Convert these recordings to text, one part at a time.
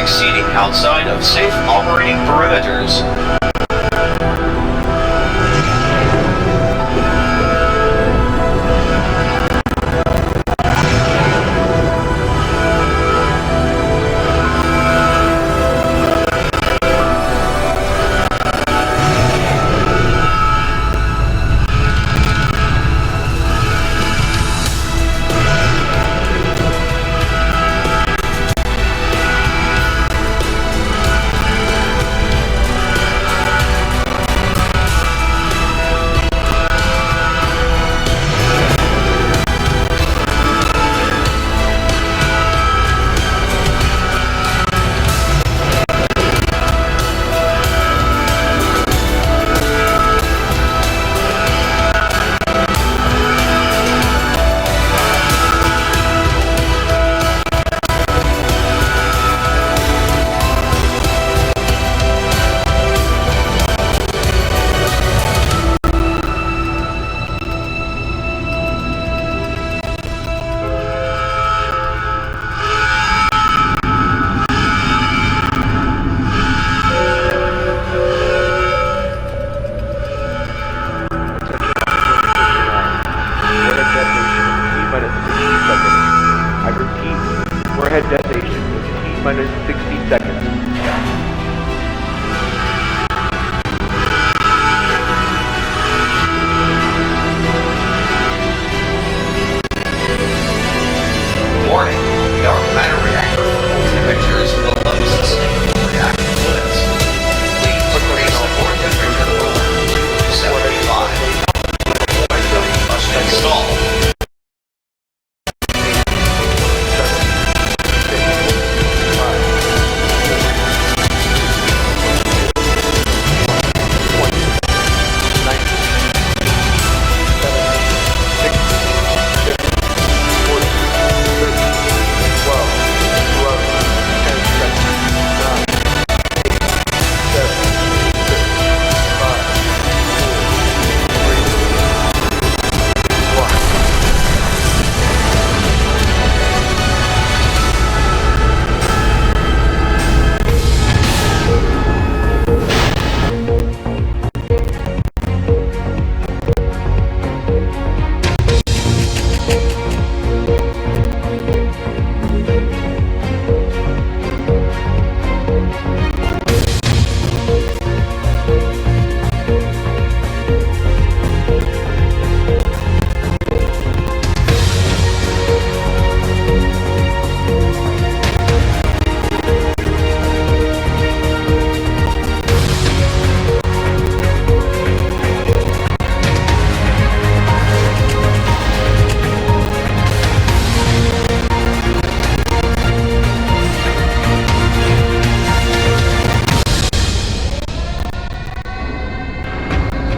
exceeding outside of safe operating perimeters. Warhead detonation in T-minus 60 seconds. Warning, dark matter reactor full temperatures below sustainable reactor limits. Please increase the core temperature to 75. Must install.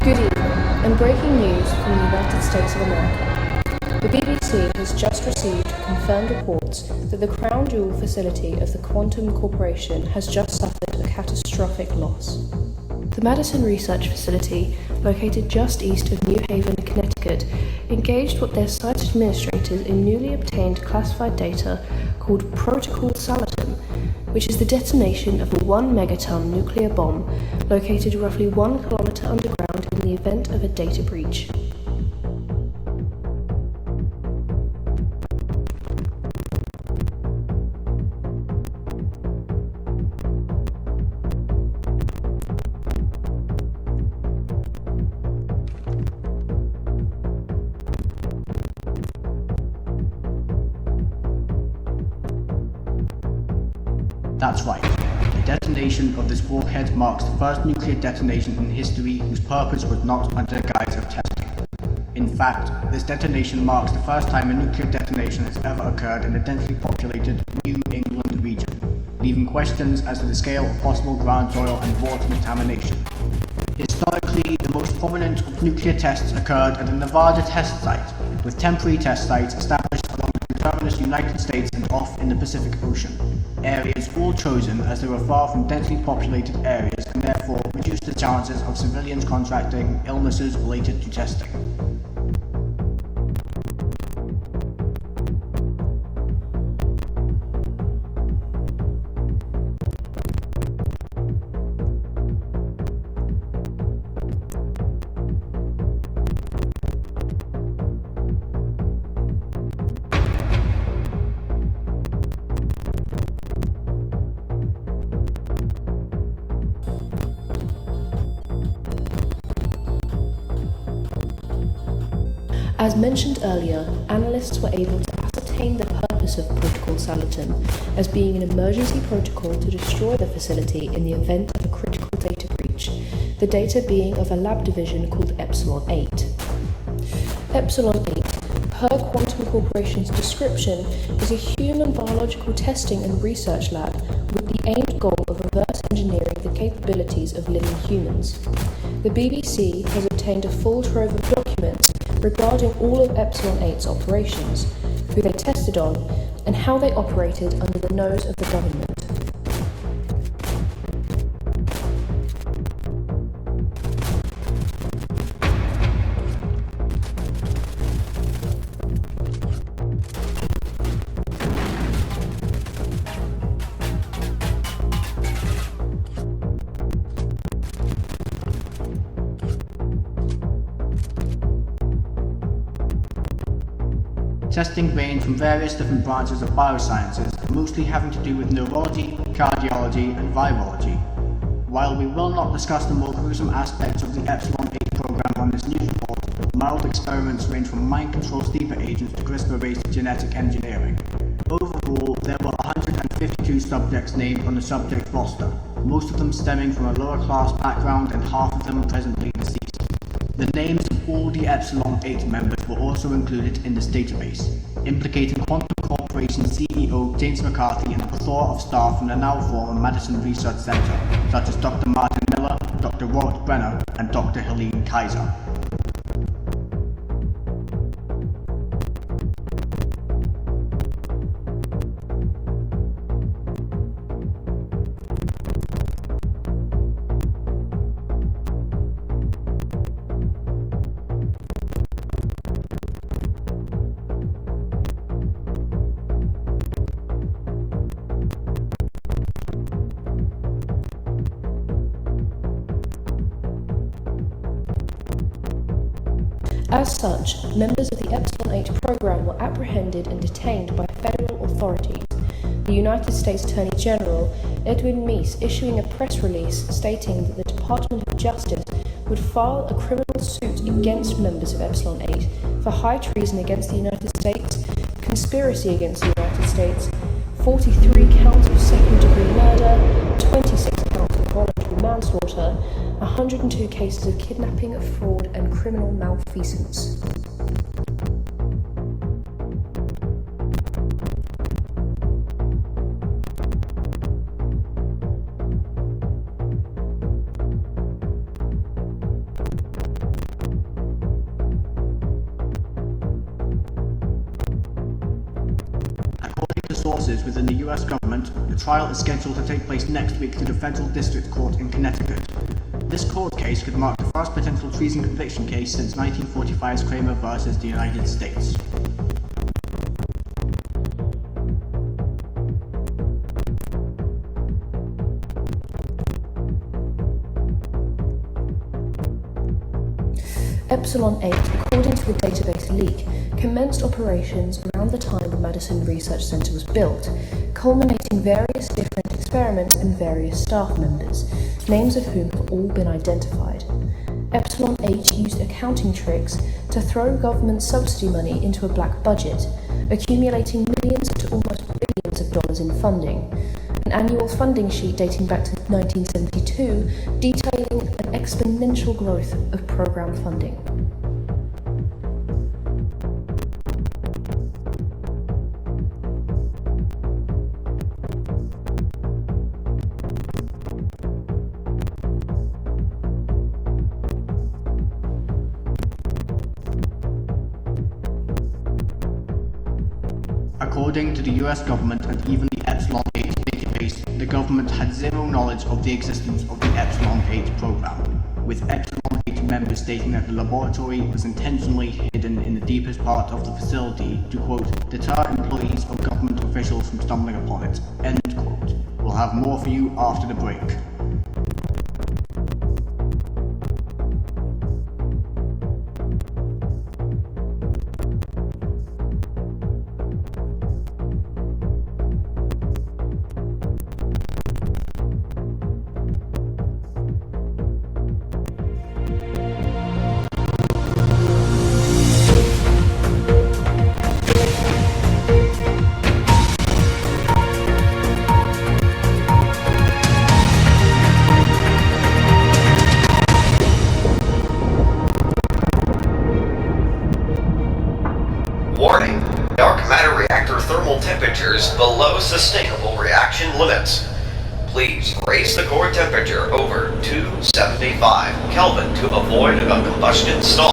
Good evening, and breaking news from the United States of America. The BBC has just received confirmed reports that the crown jewel facility of the Quantum Corporation has just suffered a catastrophic loss. The Madison Research Facility, located just east of New Haven, Connecticut, engaged what their site administrators in newly obtained classified data called Protocol Salatum, which is the detonation of a 1 megaton nuclear bomb located roughly 1 kilometer underground in the event of a data breach. That's right. The detonation of this warhead marks the first nuclear detonation in history whose purpose was not under the guise of testing. In fact, this detonation marks the first time a nuclear detonation has ever occurred in a densely populated New England region, leaving questions as to the scale of possible ground soil and water contamination. Historically, the most prominent of nuclear tests occurred at the Nevada test site, with temporary test sites established along the coterminous United States and off in the Pacific Ocean. Areas all chosen as they were far from densely populated areas and therefore reduced the chances of civilians contracting illnesses related to testing. As mentioned earlier, analysts were able to ascertain the purpose of Protocol Salatin as being an emergency protocol to destroy the facility in the event of a critical data breach, the data being of a lab division called Epsilon 8. Epsilon 8, per Quantum Corporation's description, is a human biological testing and research lab with the aimed goal of reverse engineering the capabilities of living humans. The BBC has obtained a full trove of documents regarding all of Epsilon 8's operations, who they tested on, and how they operated under the nose of the government. Testing ranged from various different branches of biosciences, mostly having to do with neurology, cardiology, and virology. While we will not discuss the more gruesome aspects of the Epsilon 8 program on this news report, mild experiments range from mind control sleeper agents to CRISPR-based genetic engineering. Overall, there were 152 subjects named on the subject roster, most of them stemming from a lower class background and half of them presently deceased. The names of all the Epsilon 8 members were also included in this database, implicating Quantum Corporation CEO James McCarthy and a plethora of staff from the now former Madison Research Center, such as Dr. Martin Miller, Dr. Robert Brenner, and Dr. Helene Kaiser. As such, members of the Epsilon 8 program were apprehended and detained by federal authorities, the United States Attorney General Edwin Meese issuing a press release stating that the Department of Justice would file a criminal suit against members of Epsilon 8 for high treason against the United States, conspiracy against the United States, 43 counts of second-degree murder, 26 counts of voluntary manslaughter, 102 cases of kidnapping, fraud, and criminal malfeasance. Sources within the US government, the trial is scheduled to take place next week to the Federal District Court in Connecticut. This court case could mark the first potential treason conviction case since 1945's Kramer versus the United States. Epsilon 8, according to the database leak, commenced operations around the time the Madison Research Center was built, culminating various different experiments and various staff members, names of whom have all been identified. Epsilon 8 used accounting tricks to throw government subsidy money into a black budget, accumulating millions to almost billions of dollars in funding. An annual funding sheet dating back to 1972 detailing an exponential growth of program funding. According to the US government and even the Epsilon 8 database, the government had zero knowledge of the existence of the Epsilon 8 program, with Epsilon 8 members stating that the laboratory was intentionally hidden in the deepest part of the facility to, quote, deter employees or government officials from stumbling upon it, end quote. We'll have more for you after the break. dark matter reactor thermal temperatures below sustainable reaction limits. Please raise the core temperature over 275 Kelvin to avoid a combustion stall.